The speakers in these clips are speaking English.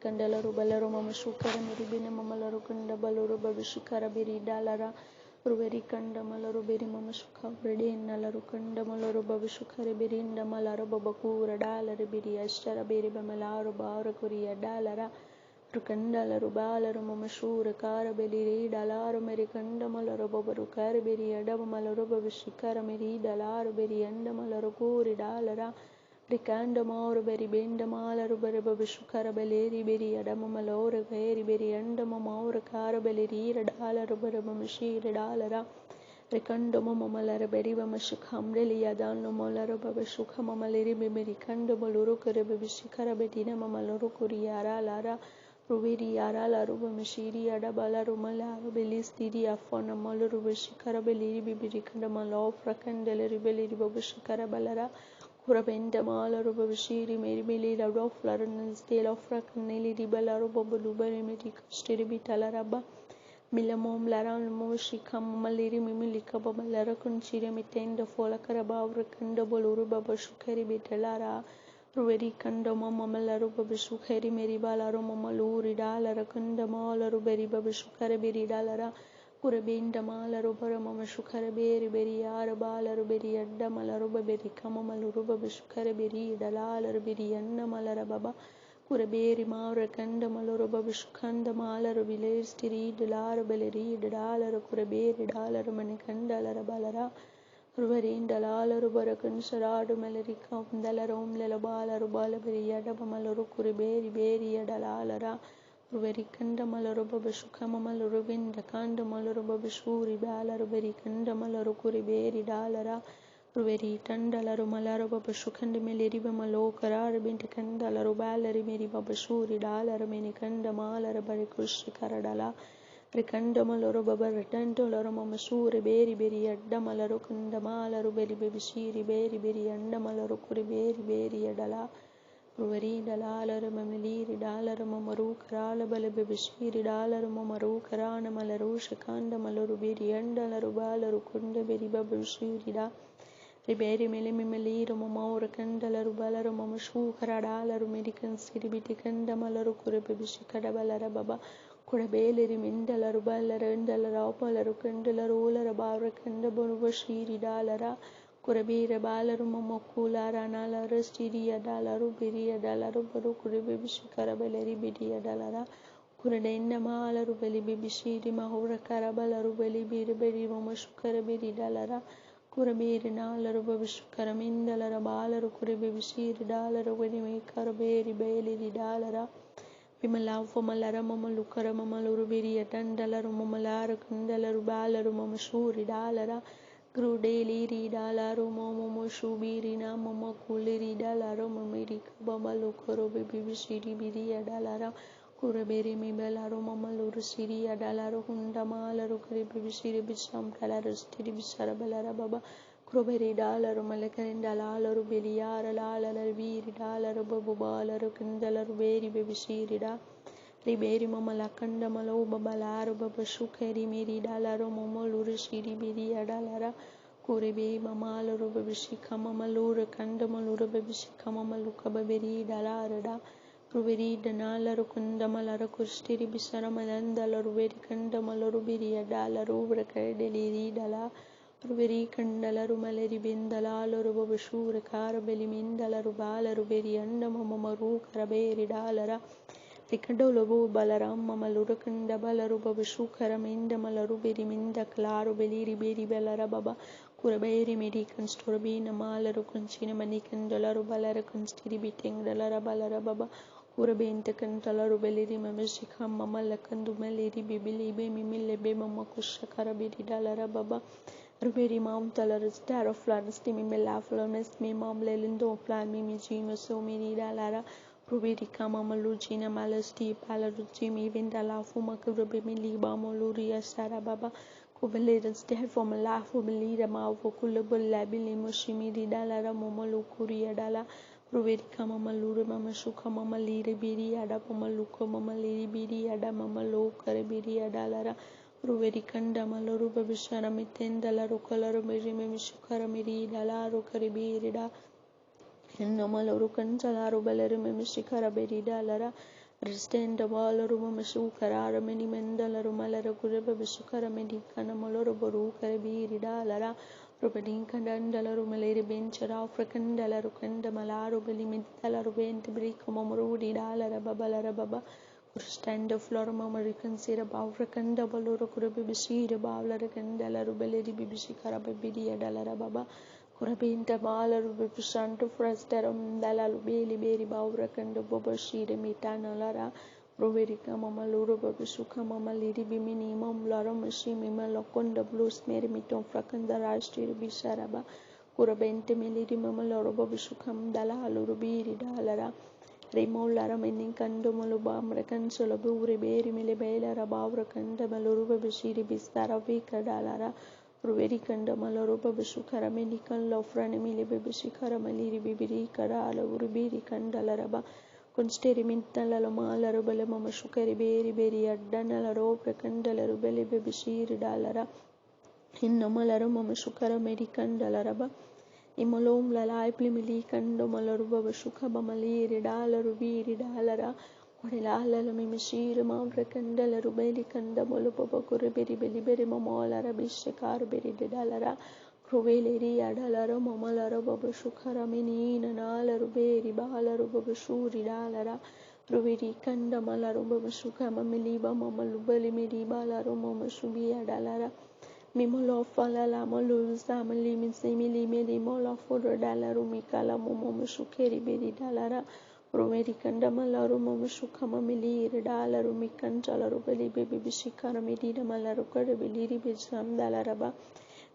Kandalaru balaru mama shukara miribina mamalaru kanda baluru babishikara biri dalara ruveri kanda malaru beri mama shuka brede nalaru kanda malaru babishukara biri ndamalara babakura dalara biri ashtara beri bamalaru bara kuriya dalara rukandalaru balaru mama shura kara beri dalaru meri kanda malaru babaru kara beri adaba malaru babishikara meri dalaru beri andamalaru kuri dalara Ricanda more beri benda malaru beri babishukara beleri beri adama malora beri beri andama maura kara beleri dalaru beri bamashiri dalara Ricando mamalara beri bamashukamreli adano malara babashuka mamaleri beri kando maluru kare babishikara betina mamaloru kuriara lara Ruviri yara laru bamashiri adabala rumalaru belistiri afona maluru bishikara beleri bibiri kanda malofra kandeleri beleri babishikara balara Kurabenda mala ruba bashiri meri mili la rofla runs de la fracanelli ribala ruba balubari meri kustiri bitala rabba milamom laran moshi kam maliri mimilika babalara kunchiri mitenda fola karabavra kanda boluru babashukari bitalara Ruveri kanda mamala ruba bashukari meri bala rumamaluri dalara kanda mala ruberi babashukari biri dalara Kurabinda malaru paramama shukara beri beri yara balaru beri adda malaru beri kama malaru babishukara beri dalalar beri anna malara baba Kuraberi maura kanda malaru babishukanda malaru viles tiri dalar beleri dalaru kuraberi dalar manikanda lara balara Ruvarin dalalaru barakan saradu melerika dalarum lelabalaru balaberi adaba malaru kuraberi beri dalalara Ruveri kanda malaru babashuka mamalaru vinda kanda malaru babashuri balaru beri kanda malaru kuriberi dalara Ruveri tandalaru malaru babashukanda meleri bamalo karar binti kandalaru balari meri babashuri dalara meni kanda malara bari kushi karadala Rikanda malaru babar tandalaru mamashuri beri beri adda malaru kanda malaru beri babishiri beri beri anda malaru kuriberi beri adala Ruveri dalalara mamiliri dalara mamaru karala balabe bishiri dalara mamaru karana malaru shakanda malaru biri andalaru balaru kunda beri babishiri da riberi milimimilira mamaura kandalaru balaru mamashu karadalaru medikan siribiti kanda malaru kurebe bishikada balara baba kudabeleri mindalaru balara indalaru apalaru kandalaru ulara bara kanda bashiri dalara Kurabira balaru mamakula ranala restiria dalaru biria dalaru baru kuribe bishikara beleri bidia dalara kuradenda malaru beli bibishiri mahura karabalaru beli biri beri mamashukara biri dalara kurabiri nalaru babishukara mindalara balaru kuribe bishiri dalaru beri mekara beri beli dalara Vimalavu malara mamalukara mamaluru biria dandalaru mamalara kundalaru balaru mamashuri dalara Grudeli dalaru momo shubiri na mama kuliri dalaru mamiri kabamalu koro bibi shiri biria dalara kuraberi mibalaru mamaluru siria dalaru hundamalaru kuribi shiri bisham dalaru stiri bishara balara baba kuraberi dalaru malakarin dalaru biliara lalaru viri dalaru babu balaru kandalaru beri bibi shiri da Riberi mamala kanda malo babalaru babashukari miri dalaru momoluru shiri biria dalara kuribi mamalaru babishika mamaluru kanda maluru babishika mamaluka baberi dalara da ruveri danalaru kunda malara kustiri bisara malandalaru veri kanda malaru biria dalaru vrakadeli dala ruveri kandalaru maleri bindalaru babashura karabeli mindalaru balaru beri anda mamamaru karaberi dalara Ricadolobu balaram mamaluru kanda balaru babashukara minda malaru beri minda claro beliri beri belara baba kuraberi medikan storbi namalaru kunchina manikan dolaru balara kunstiri biting dalara balara baba kurabenta kantalaru beleri mamashika mamalakandu meleri bibili be mimile be mamakusha karabiri dalara baba Ruberi mom talaras star of florence timi melaflones mi mom lelindo plan mimi jima so miri dalara Ruberi kama malujina malasti palaruji mi vindala fuma kurubi mili bamoluria sara baba Kubalidans dead from a laugh of Belida Mavo Kulabul Labili Mushimidi Dalara Momalu Kuria Dala Ruveri kama maluru mamashuka mamaliri biri ada pamaluka mamaliri biri ada mamalo karabiri adalara Ruveri kanda maluru babishara mitendalaru kalaru miri mimishukara miri dalaru karibiri da Namalaru Kantalaru Baleri Mimishikara Beri Dalara Ristenda valaru mama sukara meni mendalaru malara kureba bisukara medi kana maloro boru karabiri dalara rubadin kandalaru maleri benchara afrikandalaru kanda malaru beli medalaru bent brika mamrudi dalara babalara baba stand flora mamarikan sira bavrakanda baluru kurebe bisira bavlara kandalaru beleri bibisikara bibidi dalara baba Kurabinta malaru bipusantu frastaram dalalu beli beri bavrakanda bobashire mitana lara Roverika mamaluru babisuka mamaliri bimini mamlara mashimi malakonda blues meri mitom frakanda rashtir bisaraba kurabente meliri mamaloro babisukam dalalu biri dalara Rimolara menin kando maluba mrekan solabu beri mele belara bavrakanda maluru babishiri bistara vika dalara Ruveri kanda malaroba bishukara medikan lofrani mili bibishikara maliri bibiri kara ala uribiri kanda laraba consteri mintala mala rubele mama shukari beri beri addana la roba kanda la rubele bibishiri dalara hinna malara mama shukara medikan dalaraba imolom la laipli mili kando malaruba bishuka bamaliri dala rubiri dalara Kodilala mimishiri mavra kandala rubeli kanda molupapa kuribiri beliberi mamolara bishakar beri dalara kruveleri adalara mamalara baba shukara minina nala ruberi bala rubaba shuri dalara ruveri kanda mala rubaba shukama miliba mamalubali miri bala rumama shubi adalara Mimolo falala molul samali misimili mili mola fodra dalaru mikala mumama shukeri beri dalara Rumeri kanda malaru mamushukama miliri dalaru mikantalaru beli bibi bishikara medida malaru kada beliri bijam dalaraba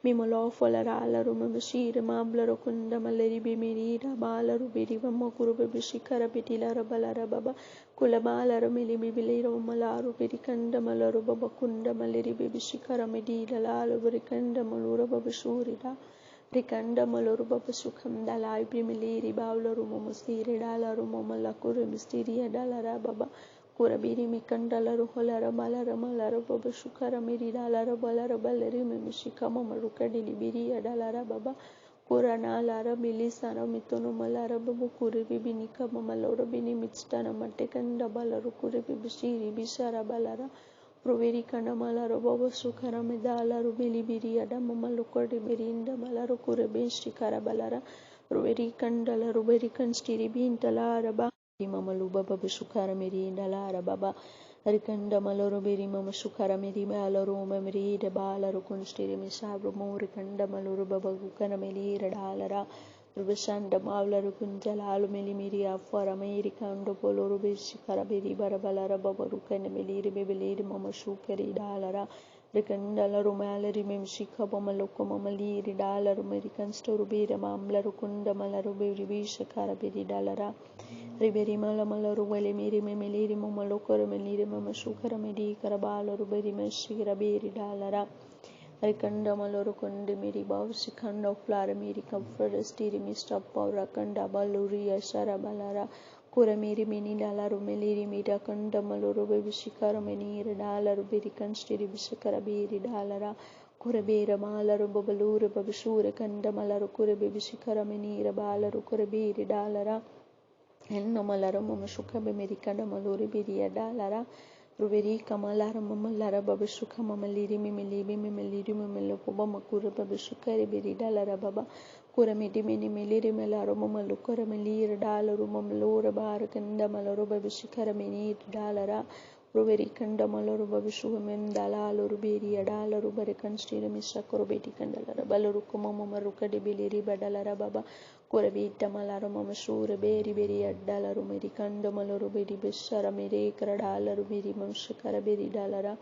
mimolo folaralaru mamashira mablaru kunda maleri bimirida balaru biriva makuru bishikara bitilara balara baba kula balaru mili bibiliru malaru birikanda malaru baba kunda maleri bishikara medida lalu birikanda malura baba shurida Rikanda maluru baba sukham dalai primiliri bavlaru momusiri dalaru momala kuru mistiri dalara baba kurabiri mikandalaru holara malara malara baba sukara miri dalara balara baleri mimishika mamaruka dilibiri dalara baba kurana lara bilisara mitunu malara babu kuribi binika mamalora bini mitstana matekanda balaru kuribi bishiri bishara balara Proveri kanda malaru baba sukara medala rubili biri ada mamalu kodi berinda malaru kure benshi karabalara Proveri kanda la ruberi kanstiri bintala araba mamalu baba sukara merinda la araba Rikanda malaru beri mama sukara meri malaru mamri de balaru kunstiri misabru mori kanda malaru baba gukana meli dalara Rubashanda Mavlaru Kunjalalu Melimiri for America and Polo Bishikara Beri Barabalara Babarukan Meliri Bebeliri Mama Shukari Dalara Rikandala Rumalari Memshika Bamaloko Mamaliri Dalar American Storubira Mamla Rukunda Malaru Beri Bishakara Beri Dalara Riberi Malamalaru Velimiri Memeliri Mamalokara Meliri Mama Shukara Medi Karabala Ruberi Meshira Beri Dalara Rikanda maloro kundi miri bavsi kanda flara miri kamfra stiri mista paura kanda baluri ashara balara kura miri mini dalaru meliri mira kanda maloro bebishikara menira dalaru biri kanstiri bishikara biri dalara kura bira malaru babalura babishura kanda malaru kura bebishikara menira balaru kura biri dalara enno malaru mamashuka bemerikanda maluri biri dalara Ruveri kamalara mamalara babashuka mamaliri mimilibi mimiliri mimilopoba makura babashuka ribiri dalara baba kura midi mini miliri melaro mamalukara milir dalaru mamalura barakanda malaru babashikara mini dalara Ruveri kanda malaru babashuka men dalalu rubiri dalaru barikanstira misakuru beti kandalara balaru kumamaruka dibiliri badalara baba Kurabita malaru mamashura beri beri addalaru merikanda malaru beri beshara mere kradalaru beri mamshakara beri dalara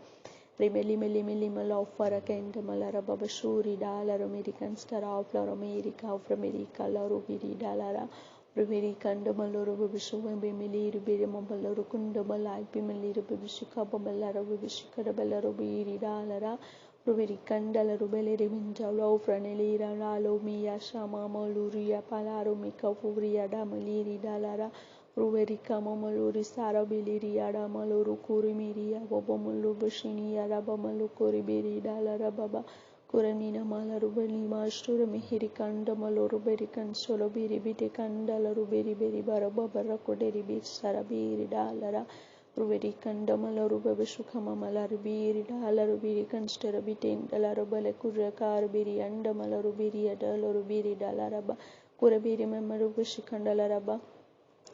rimeli meli meli malofara kenda malara babashuri dalaru merikan star of America of America laru beri dalara Riveri kanda malaru babashuwa bemeli beri mambalaru kunda malai bimeli babashika bamalara babashika balaru beri dalara Ruveri kandala rubeleri minjalo franelira lalo miya shama maluria palaru mika furia da maliri dalara Ruveri kama maluri sara biliri ada maluru kuri miria baba malu bashini ada bamalu kuri beri dalara baba kuranina malaru bali mastura mihiri kanda maluru beri kansolo biri bite kandala ruberi beri bara baba rakoderi bir sara biri dalara Ruveri Kandamala Rubaba Shukamamala Rubiri Dala Rubiri Conster Bitin Dala Rubala Kurakar Biri Andamala Rubiri Adala Rubiri Dalaraba Kurabiri Mamarubushikandala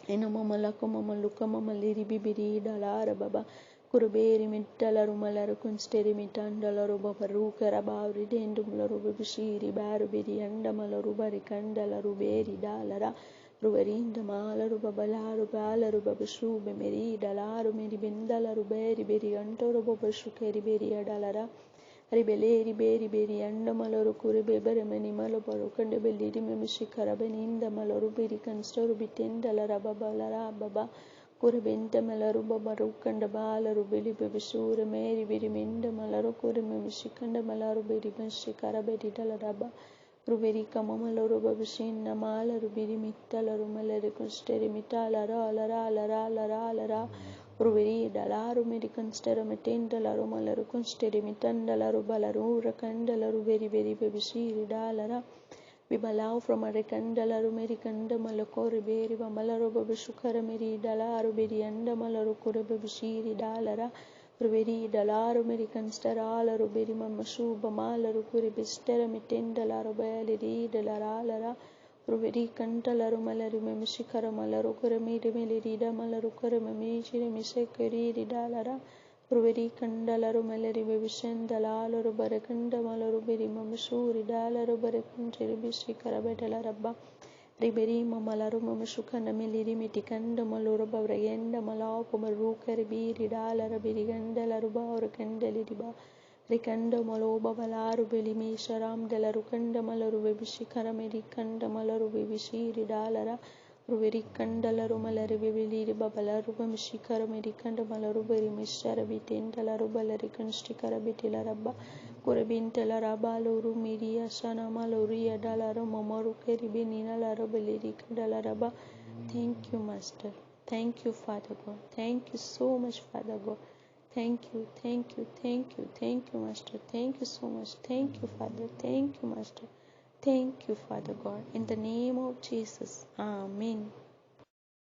Enamamalakamamalukamamali Bibiri Dalarababa Kuraberi Mitalarumalar Kunsteri Mitandalaruba Paruka Rabauri Dendumlarubishi Barubiri Andamalaruba Rikandala Ruberi Dalara Ruvarinda Malaruba Balaruba Shube Meri Dalaru Meri Bindala Ruberi Beri Antoruba Shukeri Beri Dalara Ribeleri Beri Andamalaru Kuribere Menimalo Barukanda Beliri Mimishikarabeninda Malaru Beri Constoru Bitendala Rababa Baba Kuribenta Malaruba Barukanda Balaru Bili Bibisura Meri Biriminda Malaru Kurimishikanda Malaru Beri Mishikarabedi Dalaraba Ruberi Kamamalo Babishin Namala Rubiri Mitala Rumalari Consteri Mitala Lara Ruveri Dalaru Medican Steramatin Dalaru Malaru Consteri Mitandalaru Balaru Rakandalaru very Babishiri Dalara Bibalau from a Rekandalaru Mericanda Malakori Beri Malaru Babishukara Meri Dalaru Beri Anda Malaru Kurabishiri Dalara Ruveri Dalaru American Starala Ruberi Mamashu Bamala Rukuri Bistera Mitendalaru Bali Dalalara Ruveri Cantalaru Malari Mimishikara Malarukura Midi Melida Malarukura Mamichi Misekari Dalara Ruveri Candalaru Malari Vivishan Dalala Barakanda Malaruberi Mamasuri Dalaru Barakantri Bishikara Betalaraba Riberi Mamalaru Mamashukana Miliri Mitikanda Maluraba Rayenda Malau Pomaruka Ribiri Dala Rabiriganda Laruba or Candeliba Rikanda Maloba Valaru Belimi Sharam de la Rukanda Malaru Bishikara Medikanda Malaru Bishiri Dalara Ruveri Kandalaru Malari Bibili Babalaru Mishikara Medikanda Malaru Beri Mishara Bitinda Laruba Larikanshikara Bitilaraba Kurabintela Rabaluru Miria Sana Maluria Dalara Momoru Keribinina Larabeliri Dalaraba. Thank you, Master. Thank you, Father God. Thank you so much, Father God. Thank you, Master. Thank you so much. Thank you, Father. Thank you, Master. Thank you, Father God. In the name of Jesus. Amen.